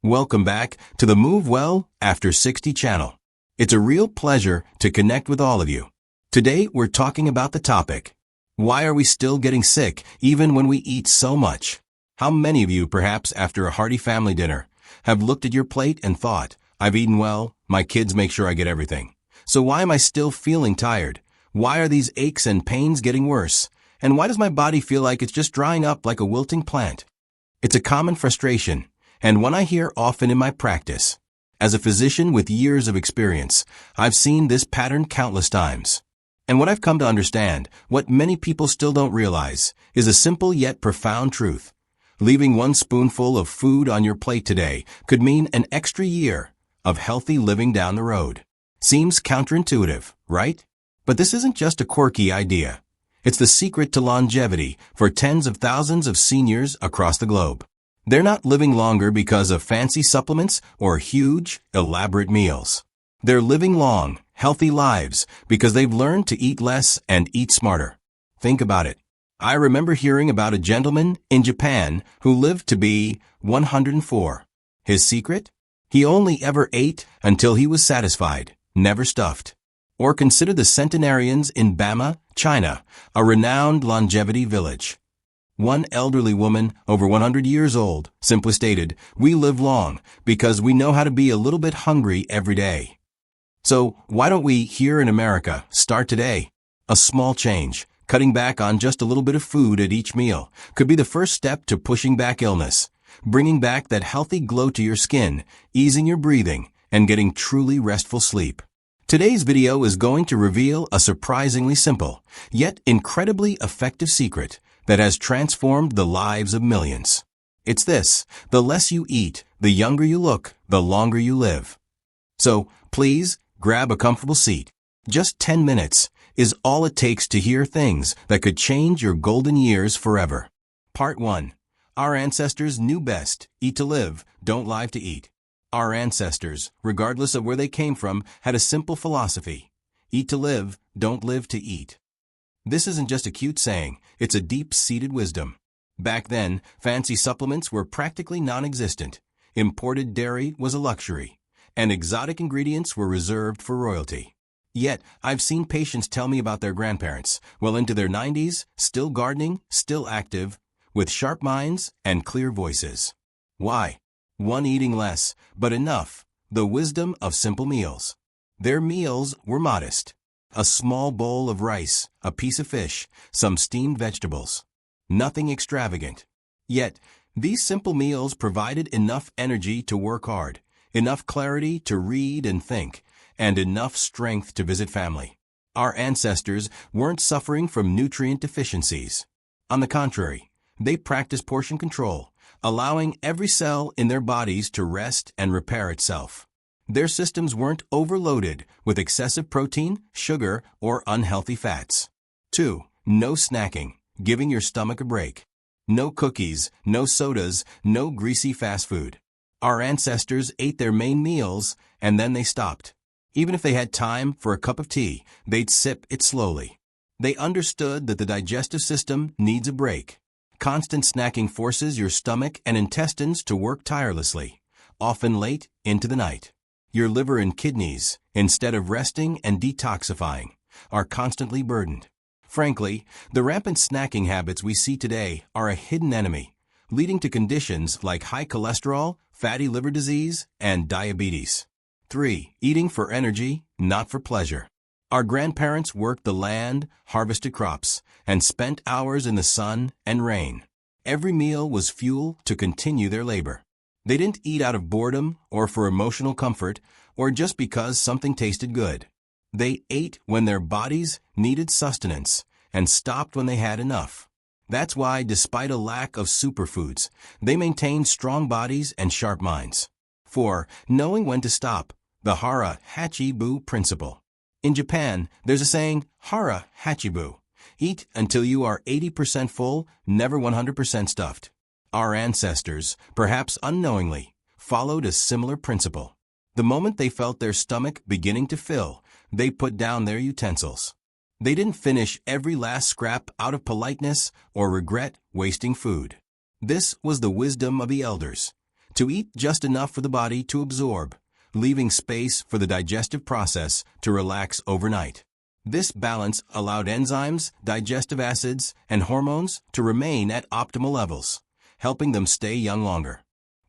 Welcome back to the Move Well After 60 channel. It's a real pleasure to connect with all of you. Today we're talking about the topic, why are we still getting sick even when we eat so much? How many of you, perhaps after a hearty family dinner, have looked at your plate and thought, I've eaten well, my kids make sure I get everything. So why am I still feeling tired? Why are these aches and pains getting worse? And why does my body feel like it's just drying up like a wilting plant? It's a common frustration, and one I hear often in my practice. As a physician with years of experience, I've seen this pattern countless times. And what I've come to understand, what many people still don't realize, is a simple yet profound truth. Leaving one spoonful of food on your plate today could mean an extra year of healthy living down the road. Seems counterintuitive, right? But this isn't just a quirky idea. It's the secret to longevity for tens of thousands of seniors across the globe. They're not living longer because of fancy supplements or huge, elaborate meals. They're living long, healthy lives because they've learned to eat less and eat smarter. Think about it. I remember hearing about a gentleman in Japan who lived to be 104. His secret? He only ever ate until he was satisfied, never stuffed. Or consider the centenarians in Bama, China, a renowned longevity village. One elderly woman, over 100 years old, simply stated, we live long because we know how to be a little bit hungry every day. So why don't we, here in America, start today? A small change, cutting back on just a little bit of food at each meal, could be the first step to pushing back illness, bringing back that healthy glow to your skin, easing your breathing, and getting truly restful sleep. Today's video is going to reveal a surprisingly simple, yet incredibly effective secret that has transformed the lives of millions. It's this: the less you eat, the younger you look, the longer you live. So, please, grab a comfortable seat. Just 10 minutes is all it takes to hear things that could change your golden years forever. Part 1. Our ancestors knew best: eat to live, don't live to eat. Our ancestors, regardless of where they came from, had a simple philosophy: eat to live, don't live to eat. This isn't just a cute saying, it's a deep-seated wisdom. Back then, fancy supplements were practically non-existent. Imported dairy was a luxury, and exotic ingredients were reserved for royalty. Yet, I've seen patients tell me about their grandparents, well into their 90s, still gardening, still active, with sharp minds and clear voices. Why? One, eating less, but enough. The wisdom of simple meals. Their meals were modest. A small bowl of rice, a piece of fish, some steamed vegetables. Nothing extravagant. Yet, these simple meals provided enough energy to work hard, enough clarity to read and think, and enough strength to visit family. Our ancestors weren't suffering from nutrient deficiencies. On the contrary, they practiced portion control, allowing every cell in their bodies to rest and repair itself. Their systems weren't overloaded with excessive protein, sugar, or unhealthy fats. 2. No snacking, giving your stomach a break. No cookies, no sodas, no greasy fast food. Our ancestors ate their main meals and then they stopped. Even if they had time for a cup of tea, they'd sip it slowly. They understood that the digestive system needs a break. Constant snacking forces your stomach and intestines to work tirelessly, often late into the night. Your liver and kidneys, instead of resting and detoxifying, are constantly burdened. Frankly, the rampant snacking habits we see today are a hidden enemy, leading to conditions like high cholesterol, fatty liver disease, and diabetes. 3. Eating for energy, not for pleasure. Our grandparents worked the land, harvested crops, and spent hours in the sun and rain. Every meal was fuel to continue their labor. They didn't eat out of boredom or for emotional comfort or just because something tasted good. They ate when their bodies needed sustenance and stopped when they had enough. That's why, despite a lack of superfoods, they maintained strong bodies and sharp minds. 4. Knowing when to stop. The Hara Hachibu principle. In Japan, there's a saying, Hara Hachibu. Eat until you are 80% full, never 100% stuffed. Our ancestors, perhaps unknowingly, followed a similar principle. The moment they felt their stomach beginning to fill, they put down their utensils. They didn't finish every last scrap out of politeness or regret wasting food. This was the wisdom of the elders. to eat just enough for the body to absorb, leaving space for the digestive process to relax overnight. This balance allowed enzymes, digestive acids, and hormones to remain at optimal levels, helping them stay young longer.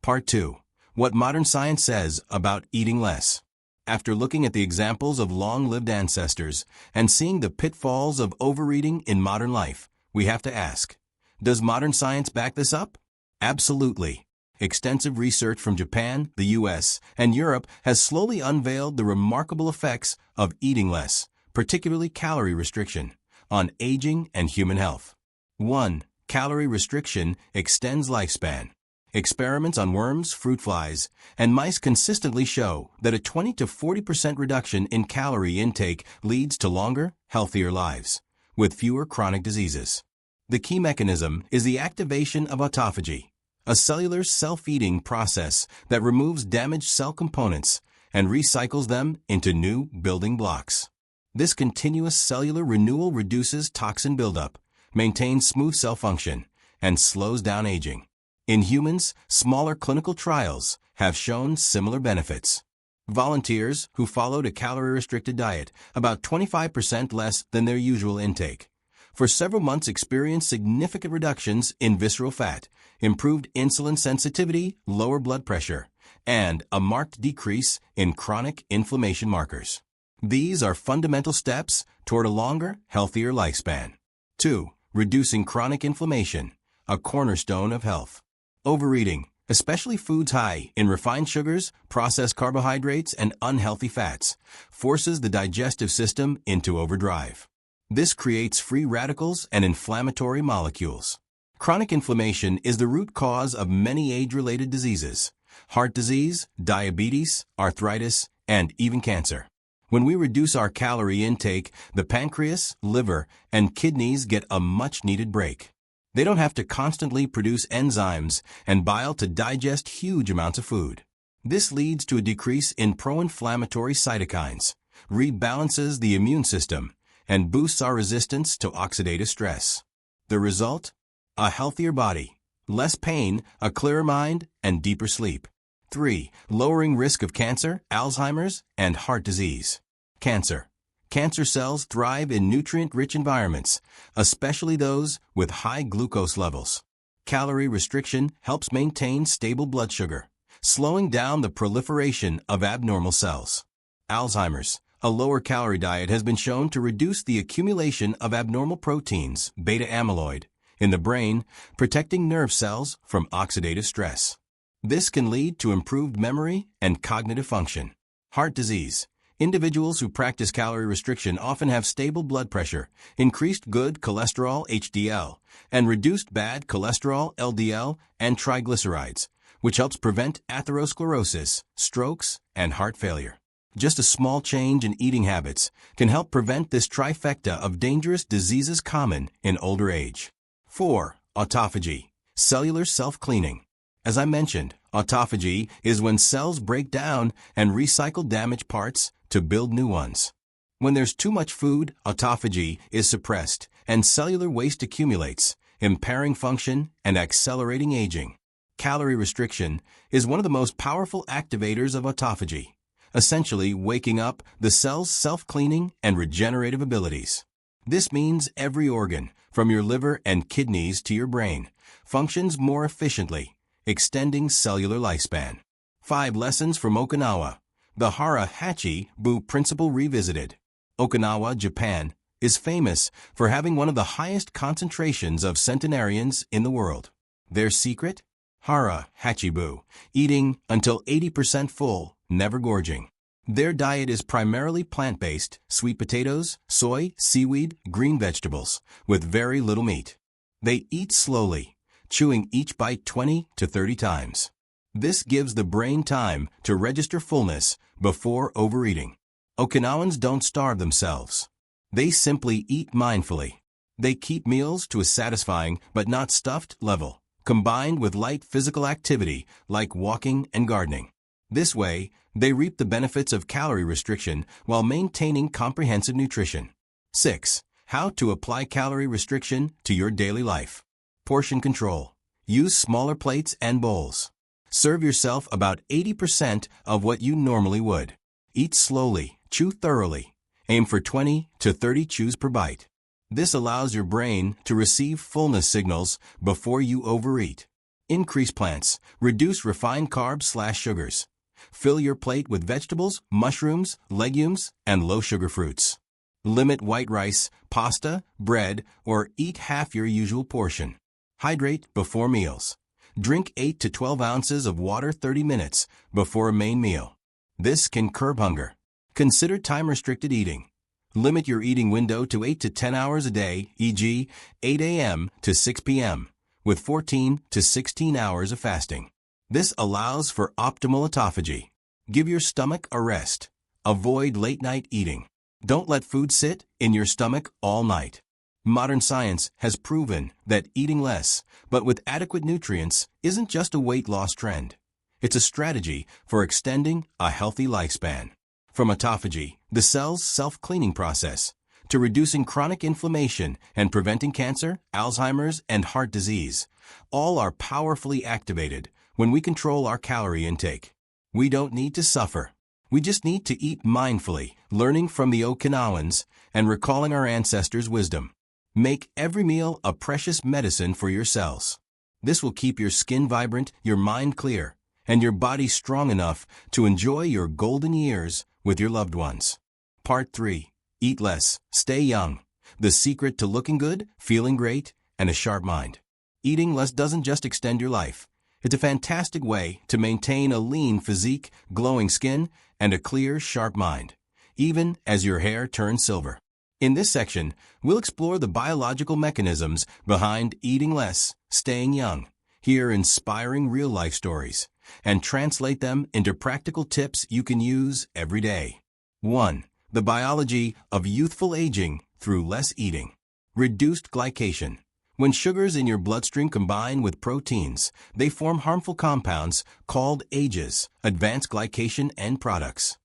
Part 2. What modern science says about eating less. After looking at the examples of long-lived ancestors and seeing the pitfalls of overeating in modern life, we have to ask, does modern science back this up? Absolutely. Extensive research from Japan, the US, and Europe has slowly unveiled the remarkable effects of eating less, particularly calorie restriction, on aging and human health. 1. Calorie restriction extends lifespan. Experiments on worms, fruit flies, and mice consistently show that a 20 to 40% reduction in calorie intake leads to longer, healthier lives, with fewer chronic diseases. The key mechanism is the activation of autophagy, a cellular self-eating process that removes damaged cell components and recycles them into new building blocks. This continuous cellular renewal reduces toxin buildup, maintains smooth cell function, and slows down aging. In humans, smaller clinical trials have shown similar benefits. Volunteers who followed a calorie-restricted diet, about 25% less than their usual intake, for several months experienced significant reductions in visceral fat, improved insulin sensitivity, lower blood pressure, and a marked decrease in chronic inflammation markers. These are fundamental steps toward a longer, healthier lifespan. 2. Reducing chronic inflammation, a cornerstone of health. Overeating, especially foods high in refined sugars, processed carbohydrates, and unhealthy fats, forces the digestive system into overdrive. This creates free radicals and inflammatory molecules. Chronic inflammation is the root cause of many age-related diseases: heart disease, diabetes, arthritis, and even cancer. When we reduce our calorie intake, the pancreas, liver, and kidneys get a much-needed break. They don't have to constantly produce enzymes and bile to digest huge amounts of food. This leads to a decrease in pro-inflammatory cytokines, rebalances the immune system, and boosts our resistance to oxidative stress. The result? A healthier body, less pain, a clearer mind, and deeper sleep. 3. Lowering risk of cancer, Alzheimer's, and heart disease. Cancer. Cancer cells thrive in nutrient-rich environments, especially those with high glucose levels. Calorie restriction helps maintain stable blood sugar, slowing down the proliferation of abnormal cells. Alzheimer's. A lower-calorie diet has been shown to reduce the accumulation of abnormal proteins, beta amyloid, in the brain, protecting nerve cells from oxidative stress. This can lead to improved memory and cognitive function. Heart disease. Individuals who practice calorie restriction often have stable blood pressure, increased good cholesterol HDL, and reduced bad cholesterol LDL and triglycerides, which helps prevent atherosclerosis, strokes, and heart failure. Just a small change in eating habits can help prevent this trifecta of dangerous diseases common in older age. 4. Autophagy, cellular self-cleaning. As I mentioned, autophagy is when cells break down and recycle damaged parts to build new ones. When there's too much food, autophagy is suppressed and cellular waste accumulates, impairing function and accelerating aging. Calorie restriction is one of the most powerful activators of autophagy, essentially waking up the cell's self-cleaning and regenerative abilities. This means every organ, from your liver and kidneys to your brain, functions more efficiently, extending cellular lifespan. 5 lessons from Okinawa. The Hara Hachi Bu principle revisited. Okinawa, Japan, is famous for having one of the highest concentrations of centenarians in the world. Their secret? Hara Hachibu, eating until 80% full, never gorging. Their diet is primarily plant-based, sweet potatoes, soy, seaweed, green vegetables, with very little meat. They eat slowly, chewing each bite 20 to 30 times. This gives the brain time to register fullness before overeating. Okinawans don't starve themselves. They simply eat mindfully. They keep meals to a satisfying but not stuffed level, combined with light physical activity like walking and gardening. This way, they reap the benefits of calorie restriction while maintaining comprehensive nutrition. 6. How to apply calorie restriction to your daily life. Portion control. Use smaller plates and bowls. Serve yourself about 80% of what you normally would. Eat slowly, chew thoroughly. Aim for 20 to 30 chews per bite. This allows your brain to receive fullness signals before you overeat. Increase plants. Reduce refined carbs/sugars. Fill your plate with vegetables, mushrooms, legumes, and low-sugar fruits. Limit white rice, pasta, bread, or eat half your usual portion. Hydrate before meals. Drink 8 to 12 ounces of water 30 minutes before a main meal. This can curb hunger. Consider time-restricted eating. Limit your eating window to 8 to 10 hours a day, e.g., 8 a.m. to 6 p.m., with 14 to 16 hours of fasting. This allows for optimal autophagy. Give your stomach a rest. Avoid late-night eating. Don't let food sit in your stomach all night. Modern science has proven that eating less, but with adequate nutrients, isn't just a weight loss trend. It's a strategy for extending a healthy lifespan. From autophagy, the cell's self-cleaning process, to reducing chronic inflammation and preventing cancer, Alzheimer's, and heart disease, all are powerfully activated when we control our calorie intake. We don't need to suffer. We just need to eat mindfully, learning from the Okinawans and recalling our ancestors' wisdom. Make every meal a precious medicine for your cells. This will keep your skin vibrant, your mind clear, and your body strong enough to enjoy your golden years with your loved ones. Part 3. Eat less, stay young. The secret to looking good, feeling great, and a sharp mind. Eating less doesn't just extend your life. It's a fantastic way to maintain a lean physique, glowing skin, and a clear, sharp mind, even as your hair turns silver. In this section, we'll explore the biological mechanisms behind eating less, staying young, hear inspiring real-life stories, and translate them into practical tips you can use every day. 1. The biology of youthful aging through less eating. Reduced glycation. When sugars in your bloodstream combine with proteins, they form harmful compounds called AGEs, advanced glycation end products.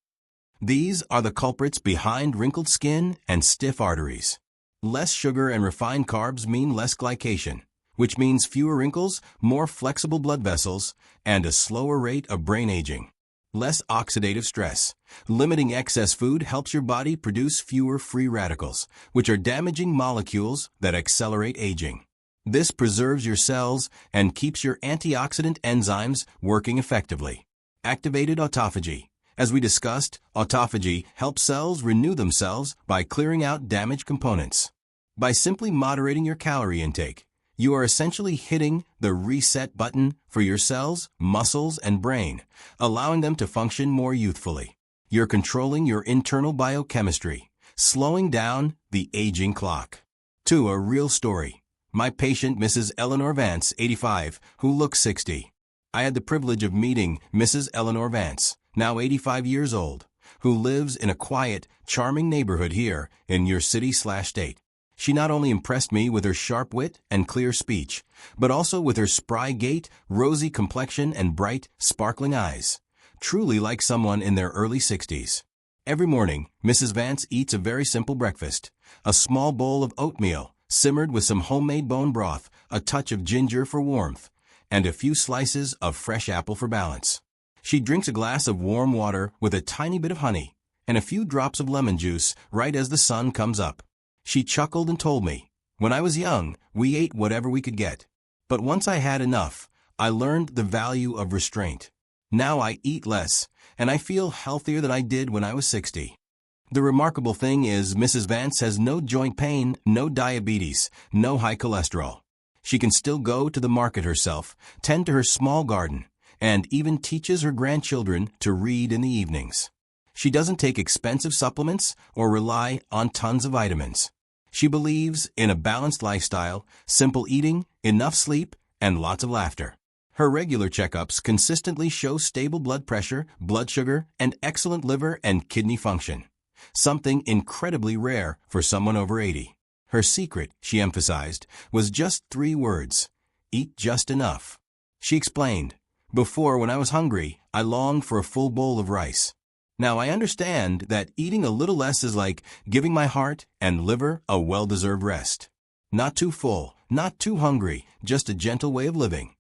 These are the culprits behind wrinkled skin and stiff arteries. Less sugar and refined carbs mean less glycation, which means fewer wrinkles, more flexible blood vessels, and a slower rate of brain aging. Less oxidative stress. Limiting excess food helps your body produce fewer free radicals, which are damaging molecules that accelerate aging. This preserves your cells and keeps your antioxidant enzymes working effectively. Activated autophagy. As we discussed, autophagy helps cells renew themselves by clearing out damaged components. By simply moderating your calorie intake, you are essentially hitting the reset button for your cells, muscles, and brain, allowing them to function more youthfully. You're controlling your internal biochemistry, slowing down the aging clock. 2. A real story. My patient, Mrs. Eleanor Vance, 85, who looks 60. I had the privilege of meeting Mrs. Eleanor Vance, now 85 years old, who lives in a quiet, charming neighborhood here in your city/state. She not only impressed me with her sharp wit and clear speech, but also with her spry gait, rosy complexion, and bright, sparkling eyes. Truly like someone in their early 60s. Every morning, Mrs. Vance eats a very simple breakfast. A small bowl of oatmeal, simmered with some homemade bone broth, a touch of ginger for warmth, and a few slices of fresh apple for balance. She drinks a glass of warm water with a tiny bit of honey and a few drops of lemon juice right as the sun comes up. She chuckled and told me, "When I was young, we ate whatever we could get. But once I had enough, I learned the value of restraint. Now I eat less, and I feel healthier than I did when I was 60. The remarkable thing is Mrs. Vance has no joint pain, no diabetes, no high cholesterol. She can still go to the market herself, tend to her small garden, and even teaches her grandchildren to read in the evenings. She doesn't take expensive supplements or rely on tons of vitamins. She believes in a balanced lifestyle, simple eating, enough sleep, and lots of laughter. Her regular checkups consistently show stable blood pressure, blood sugar, and excellent liver and kidney function, something incredibly rare for someone over 80. Her secret, she emphasized, was just 3 words: eat just enough. She explained, "Before, when I was hungry, I longed for a full bowl of rice. Now I understand that eating a little less is like giving my heart and liver a well-deserved rest. Not too full, not too hungry, just a gentle way of living."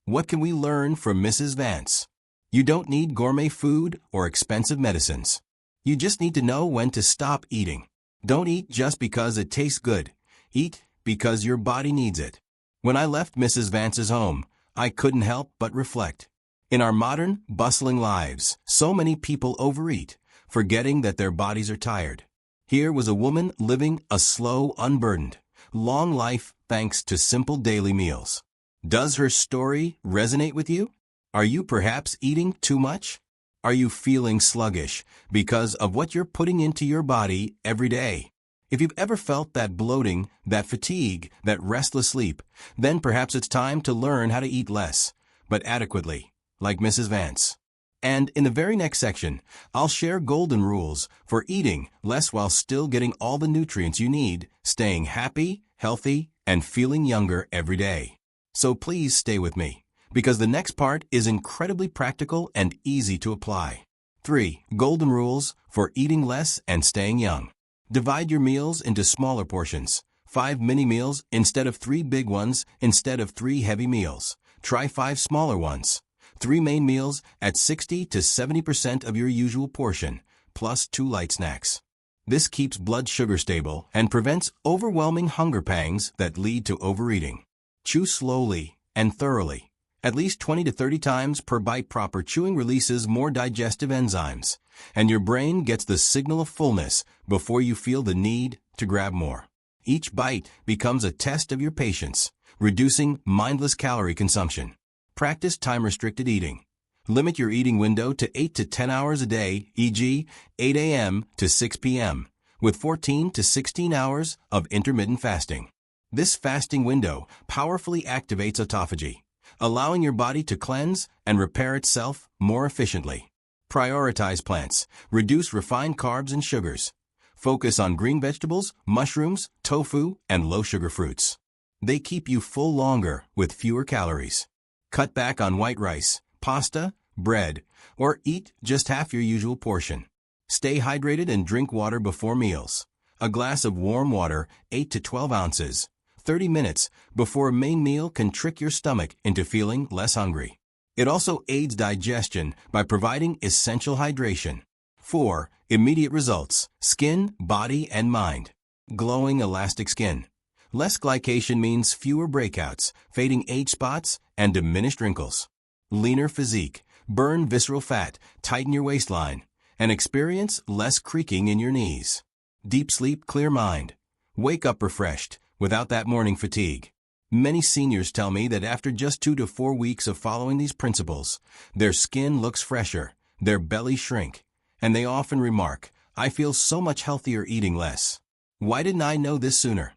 What can we learn from Mrs. Vance? You don't need gourmet food or expensive medicines. You just need to know when to stop eating. Don't eat just because it tastes good. Eat because your body needs it. When I left Mrs. Vance's home, I couldn't help but reflect. In our modern, bustling lives, so many people overeat, forgetting that their bodies are tired. Here was a woman living a slow, unburdened, long life thanks to simple daily meals. Does her story resonate with you? Are you perhaps eating too much? Are you feeling sluggish because of what you're putting into your body every day? If you've ever felt that bloating, that fatigue, that restless sleep, then perhaps it's time to learn how to eat less, but adequately, like Mrs. Vance. And in the very next section, I'll share golden rules for eating less while still getting all the nutrients you need, staying happy, healthy, and feeling younger every day. So please stay with me, because the next part is incredibly practical and easy to apply. 3. Golden rules for eating less and staying young. Divide your meals into smaller portions. 5 mini meals instead of 3 big ones, instead of 3 heavy meals. Try 5 smaller ones. 3 main meals at 60 to 70% of your usual portion, plus 2 light snacks. This keeps blood sugar stable and prevents overwhelming hunger pangs that lead to overeating. Chew slowly and thoroughly. At least 20 to 30 times per bite. Proper chewing releases more digestive enzymes, and your brain gets the signal of fullness before you feel the need to grab more. Each bite becomes a test of your patience, reducing mindless calorie consumption. Practice time-restricted eating. Limit your eating window to 8 to 10 hours a day, e.g., 8 a.m. to 6 p.m., with 14 to 16 hours of intermittent fasting. This fasting window powerfully activates autophagy, allowing your body to cleanse and repair itself more efficiently. Prioritize plants. Reduce refined carbs and sugars. Focus on green vegetables, mushrooms, tofu, and low-sugar fruits. They keep you full longer with fewer calories. Cut back on white rice, pasta, bread, or eat just half your usual portion. Stay hydrated and drink water before meals. A glass of warm water, 8 to 12 ounces, 30 minutes before a main meal can trick your stomach into feeling less hungry. It also aids digestion by providing essential hydration. 4. Immediate results: skin, body, and mind. Glowing, elastic skin. Less glycation means fewer breakouts, fading age spots, and diminished wrinkles. Leaner physique. Burn visceral fat, tighten your waistline, and experience less creaking in your knees. Deep sleep, clear mind. Wake up refreshed, without that morning fatigue. Many seniors tell me that after just 2 to 4 weeks of following these principles, their skin looks fresher, their bellies shrink, and they often remark, "I feel so much healthier eating less. Why didn't I know this sooner?"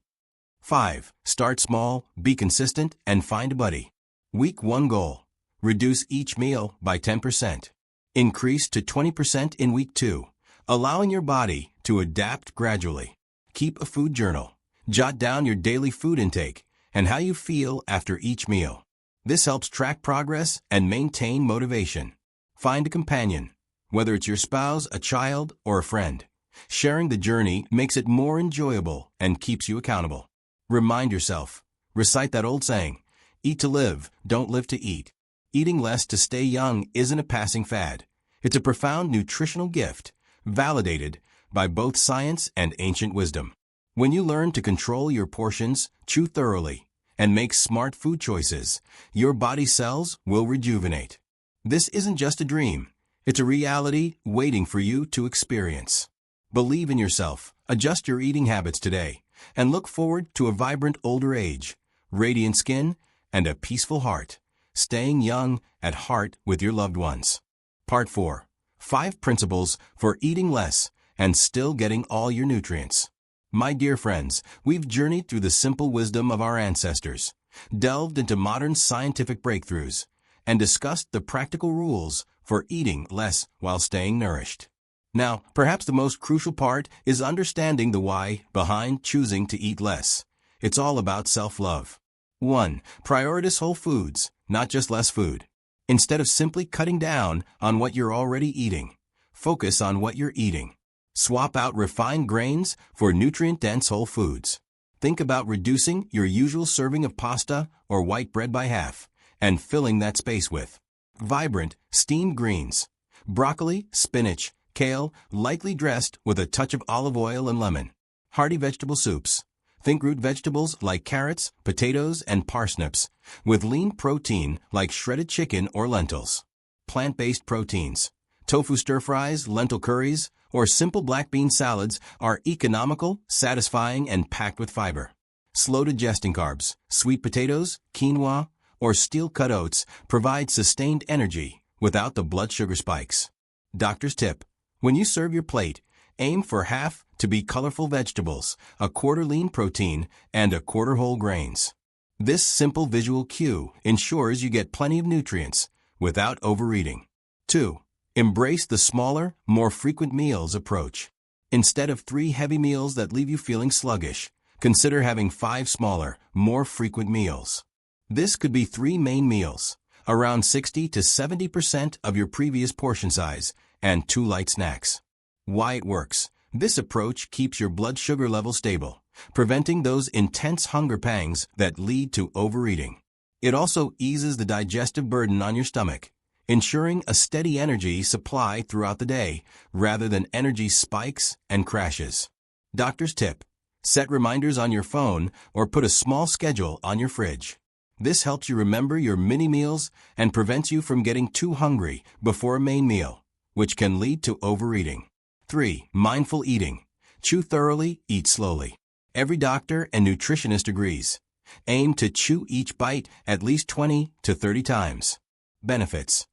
5. Start small, be consistent, and find a buddy. Week 1 goal: reduce each meal by 10%. Increase to 20% in week 2, allowing your body to adapt gradually. Keep a food journal. Jot down your daily food intake and how you feel after each meal. This helps track progress and maintain motivation. Find a companion, whether it's your spouse, a child, or a friend. Sharing the journey makes it more enjoyable and keeps you accountable. Remind yourself. Recite that old saying, "Eat to live, don't live to eat." Eating less to stay young isn't a passing fad. It's a profound nutritional gift, validated by both science and ancient wisdom. When you learn to control your portions, chew thoroughly, and make smart food choices, your body cells will rejuvenate. This isn't just a dream. It's a reality waiting for you to experience. Believe in yourself, adjust your eating habits today, and look forward to a vibrant older age, radiant skin, and a peaceful heart, staying young at heart with your loved ones. Part 4. 5 principles for eating less and still getting all your nutrients. My dear friends, we've journeyed through the simple wisdom of our ancestors, delved into modern scientific breakthroughs, and discussed the practical rules for eating less while staying nourished. Now, perhaps the most crucial part is understanding the why behind choosing to eat less. It's all about self-love. 1. Prioritize whole foods, not just less food. Instead of simply cutting down on what you're already eating, focus on what you're eating. Swap out refined grains for nutrient-dense whole foods. Think about reducing your usual serving of pasta or white bread by half, and filling that space with vibrant, steamed greens, broccoli, spinach, kale, lightly dressed with a touch of olive oil and lemon. Hearty vegetable soups. Think root vegetables like carrots, potatoes, and parsnips, with lean protein like shredded chicken or lentils. Plant-based proteins. Tofu stir-fries, lentil curries, or simple black bean salads are economical, satisfying, and packed with fiber. Slow-digesting carbs. Sweet potatoes, quinoa, or steel-cut oats provide sustained energy without the blood sugar spikes. Doctor's tip. When you serve your plate, aim for half to be colorful vegetables, a quarter lean protein, and a quarter whole grains. This simple visual cue ensures you get plenty of nutrients without overeating. 2. Embrace the smaller, more frequent meals approach. Instead of 3 heavy meals that leave you feeling sluggish, consider having 5 smaller, more frequent meals. This could be 3 main meals, around 60 to 70% of your previous portion size, and 2 light snacks. Why it works. This approach keeps your blood sugar level stable, preventing those intense hunger pangs that lead to overeating. It also eases the digestive burden on your stomach, ensuring a steady energy supply throughout the day rather than energy spikes and crashes. Doctor's tip. Set reminders on your phone or put a small schedule on your fridge. This helps you remember your mini meals and prevents you from getting too hungry before a main meal, which can lead to overeating. 3. Mindful eating. Chew thoroughly, eat slowly. Every doctor and nutritionist agrees. Aim to chew each bite at least 20 to 30 times. Benefits.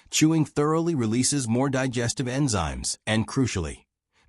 Chewing thoroughly releases more digestive enzymes and, crucially,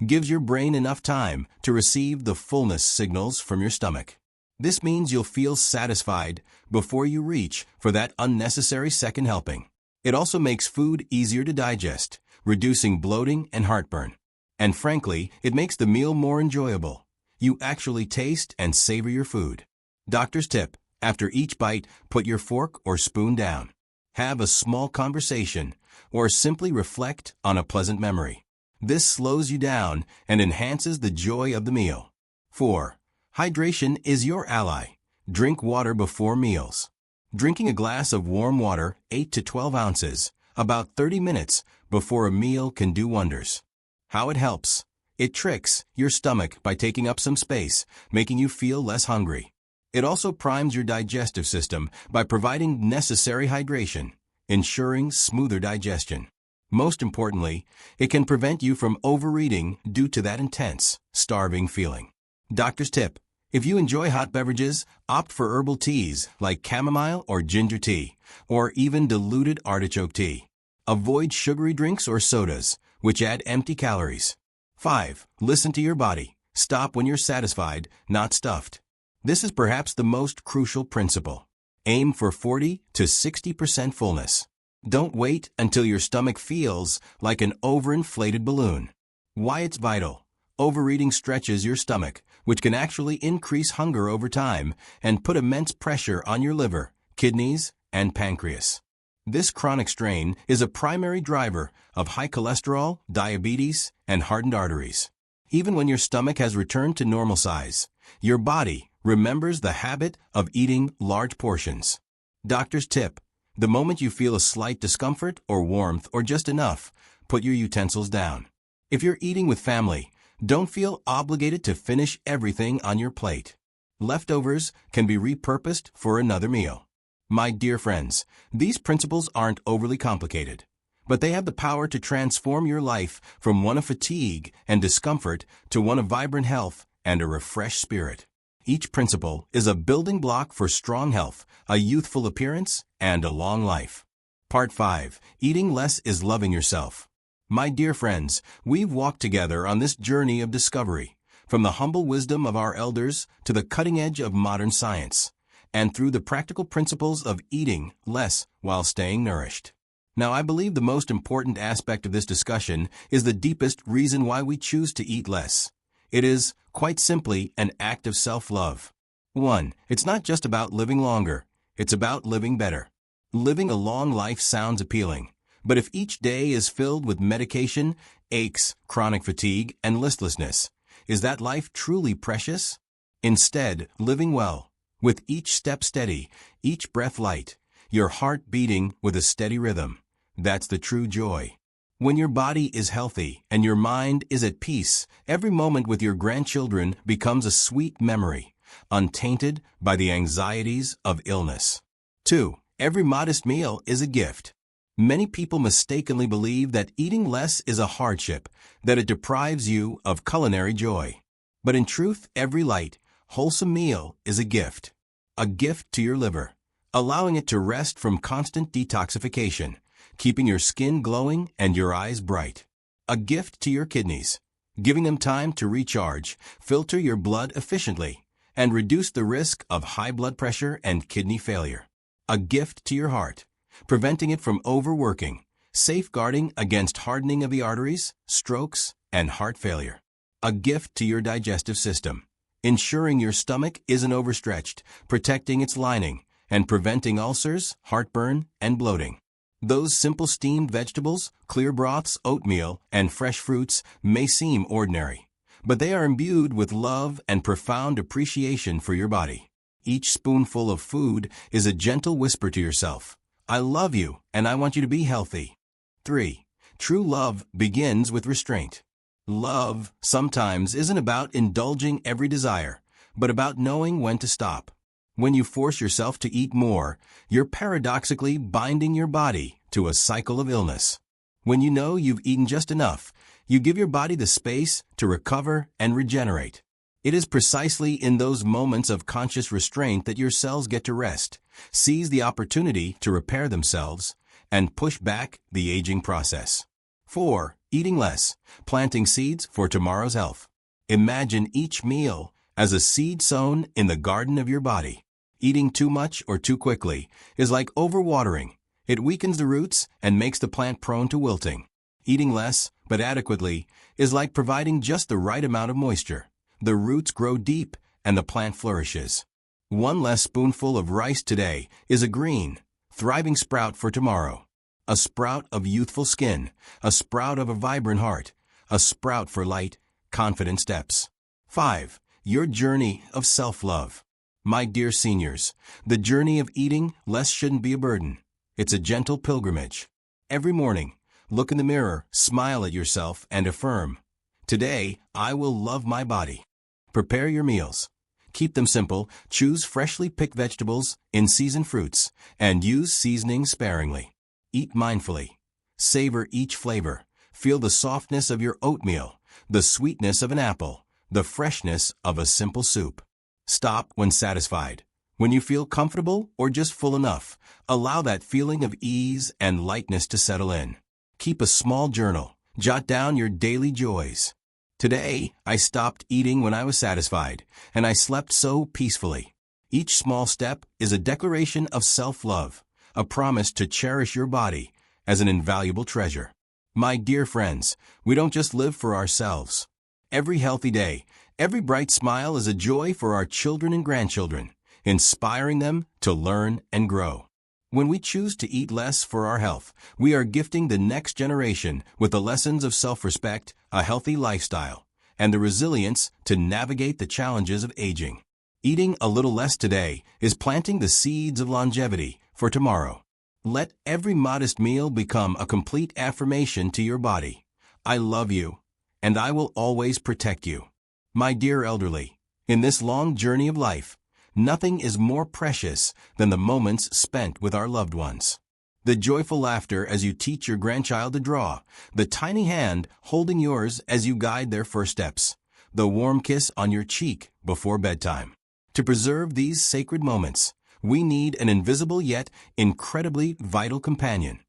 gives your brain enough time to receive the fullness signals from your stomach. This means you'll feel satisfied before you reach for that unnecessary second helping. It also makes food easier to digest, reducing bloating and heartburn. And frankly, it makes the meal more enjoyable. You actually taste and savor your food. Doctor's tip. After each bite, put your fork or spoon down. Have a small conversation, or simply reflect on a pleasant memory. This slows you down and enhances the joy of the meal. 4. Hydration is your ally. Drink water before meals. Drinking a glass of warm water, 8 to 12 ounces, about 30 minutes before a meal can do wonders. How it helps. It tricks your stomach by taking up some space, making you feel less hungry. It also primes your digestive system by providing necessary hydration, ensuring smoother digestion. Most importantly, it can prevent you from overeating due to that intense, starving feeling. Doctor's tip. If you enjoy hot beverages, opt for herbal teas like chamomile or ginger tea, or even diluted artichoke tea. Avoid sugary drinks or sodas, which add empty calories. 5. Listen to your body. Stop when you're satisfied, not stuffed. This is perhaps the most crucial principle. Aim for 40 to 60% fullness. Don't wait until your stomach feels like an overinflated balloon. Why it's vital. Overeating stretches your stomach, which can actually increase hunger over time and put immense pressure on your liver, kidneys, and pancreas. This chronic strain is a primary driver of high cholesterol, diabetes, and hardened arteries. Even when your stomach has returned to normal size, your body remembers the habit of eating large portions. Doctor's tip. The moment you feel a slight discomfort or warmth or just enough, put your utensils down. If you're eating with family, don't feel obligated to finish everything on your plate. Leftovers can be repurposed for another meal. My dear friends, these principles aren't overly complicated, but they have the power to transform your life from one of fatigue and discomfort to one of vibrant health and a refreshed spirit. Each principle is a building block for strong health, a youthful appearance, and a long life. Part 5. Eating less is loving yourself. My dear friends, we've walked together on this journey of discovery, from the humble wisdom of our elders to the cutting edge of modern science, and through the practical principles of eating less while staying nourished. Now, I believe the most important aspect of this discussion is the deepest reason why we choose to eat less. It is, quite simply, an act of self-love. 1. It's not just about living longer. It's about living better. Living a long life sounds appealing, but if each day is filled with medication, aches, chronic fatigue, and listlessness, is that life truly precious? Instead, living well, with each step steady, each breath light, your heart beating with a steady rhythm. That's the true joy. When your body is healthy and your mind is at peace, every moment with your grandchildren becomes a sweet memory, untainted by the anxieties of illness. 2. Every modest meal is a gift. Many people mistakenly believe that eating less is a hardship, that it deprives you of culinary joy. But in truth, every light, wholesome meal is a gift to your liver, allowing it to rest from constant detoxification, keeping your skin glowing and your eyes bright. A gift to your kidneys, giving them time to recharge, filter your blood efficiently, and reduce the risk of high blood pressure and kidney failure. A gift to your heart, preventing it from overworking, safeguarding against hardening of the arteries, strokes, and heart failure. A gift to your digestive system, ensuring your stomach isn't overstretched, protecting its lining, and preventing ulcers, heartburn, and bloating. Those simple steamed vegetables, clear broths, oatmeal, and fresh fruits may seem ordinary, but they are imbued with love and profound appreciation for your body. Each spoonful of food is a gentle whisper to yourself, "I love you, and I want you to be healthy." 3. True love begins with restraint. Love sometimes isn't about indulging every desire, but about knowing when to stop. When you force yourself to eat more, you're paradoxically binding your body to a cycle of illness. When you know you've eaten just enough, you give your body the space to recover and regenerate. It is precisely in those moments of conscious restraint that your cells get to rest, seize the opportunity to repair themselves, and push back the aging process. 4. Eating less, planting seeds for tomorrow's health. Imagine each meal as a seed sown in the garden of your body. Eating too much or too quickly is like overwatering. It weakens the roots and makes the plant prone to wilting. Eating less, but adequately, is like providing just the right amount of moisture. The roots grow deep and the plant flourishes. One less spoonful of rice today is a green, thriving sprout for tomorrow. A sprout of youthful skin, a sprout of a vibrant heart, a sprout for light, confident steps. 5. Your journey of self-love. My dear seniors, the journey of eating less shouldn't be a burden. It's a gentle pilgrimage. Every morning, look in the mirror, smile at yourself, and affirm, "Today, I will love my body." Prepare your meals. Keep them simple, choose freshly picked vegetables, in-season fruits, and use seasoning sparingly. Eat mindfully. Savor each flavor. Feel the softness of your oatmeal, the sweetness of an apple, the freshness of a simple soup. Stop when satisfied. When you feel comfortable or just full enough, allow that feeling of ease and lightness to settle in. Keep a small journal. Jot down your daily joys. Today, I stopped eating when I was satisfied, and I slept so peacefully. Each small step is a declaration of self-love, a promise to cherish your body as an invaluable treasure. My dear friends, we don't just live for ourselves. Every healthy day, every bright smile is a joy for our children and grandchildren, inspiring them to learn and grow. When we choose to eat less for our health, we are gifting the next generation with the lessons of self-respect, a healthy lifestyle, and the resilience to navigate the challenges of aging. Eating a little less today is planting the seeds of longevity for tomorrow. Let every modest meal become a complete affirmation to your body. I love you, and I will always protect you. My dear elderly, in this long journey of life, nothing is more precious than the moments spent with our loved ones. The joyful laughter as you teach your grandchild to draw, the tiny hand holding yours as you guide their first steps, the warm kiss on your cheek before bedtime. To preserve these sacred moments, we need an invisible yet incredibly vital companion: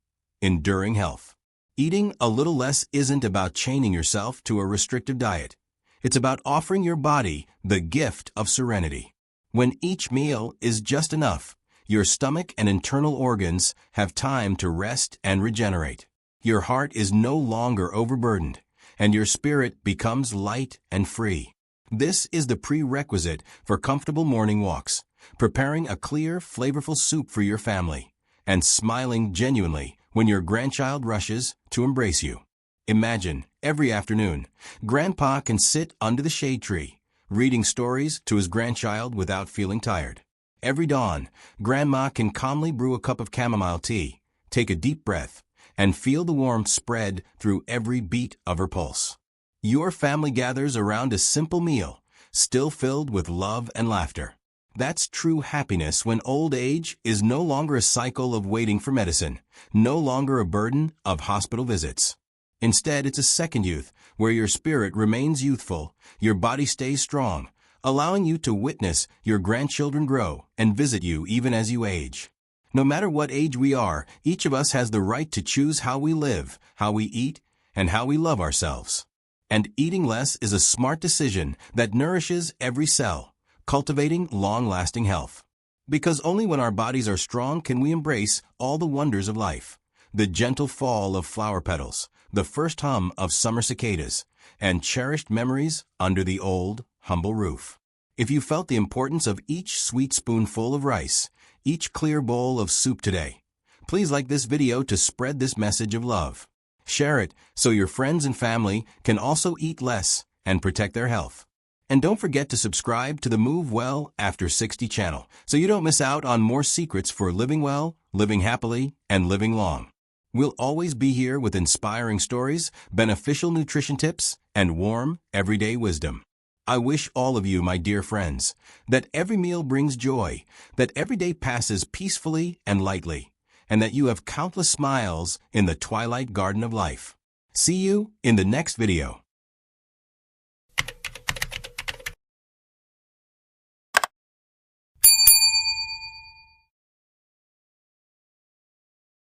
enduring health. Eating a little less isn't about chaining yourself to a restrictive diet. It's about offering your body the gift of serenity. When each meal is just enough, your stomach and internal organs have time to rest and regenerate. Your heart is no longer overburdened, and your spirit becomes light and free. This is the prerequisite for comfortable morning walks, preparing a clear, flavorful soup for your family, and smiling genuinely when your grandchild rushes to embrace you. Imagine, every afternoon, Grandpa can sit under the shade tree, reading stories to his grandchild without feeling tired. Every dawn, Grandma can calmly brew a cup of chamomile tea, take a deep breath, and feel the warmth spread through every beat of her pulse. Your family gathers around a simple meal, still filled with love and laughter. That's true happiness when old age is no longer a cycle of waiting for medicine, no longer a burden of hospital visits. Instead, it's a second youth, where your spirit remains youthful, your body stays strong, allowing you to witness your grandchildren grow and visit you even as you age. No matter what age we are, each of us has the right to choose how we live, how we eat, and how we love ourselves. And eating less is a smart decision that nourishes every cell, cultivating long-lasting health. Because only when our bodies are strong can we embrace all the wonders of life. The gentle fall of flower petals, the first hum of summer cicadas, and cherished memories under the old, humble roof. If you felt the importance of each sweet spoonful of rice, each clear bowl of soup today, please like this video to spread this message of love. Share it so your friends and family can also eat less and protect their health. And don't forget to subscribe to the Move Well After 60 channel so you don't miss out on more secrets for living well, living happily, and living long. We'll always be here with inspiring stories, beneficial nutrition tips, and warm, everyday wisdom. I wish all of you, my dear friends, that every meal brings joy, that every day passes peacefully and lightly, and that you have countless smiles in the twilight garden of life. See you in the next video.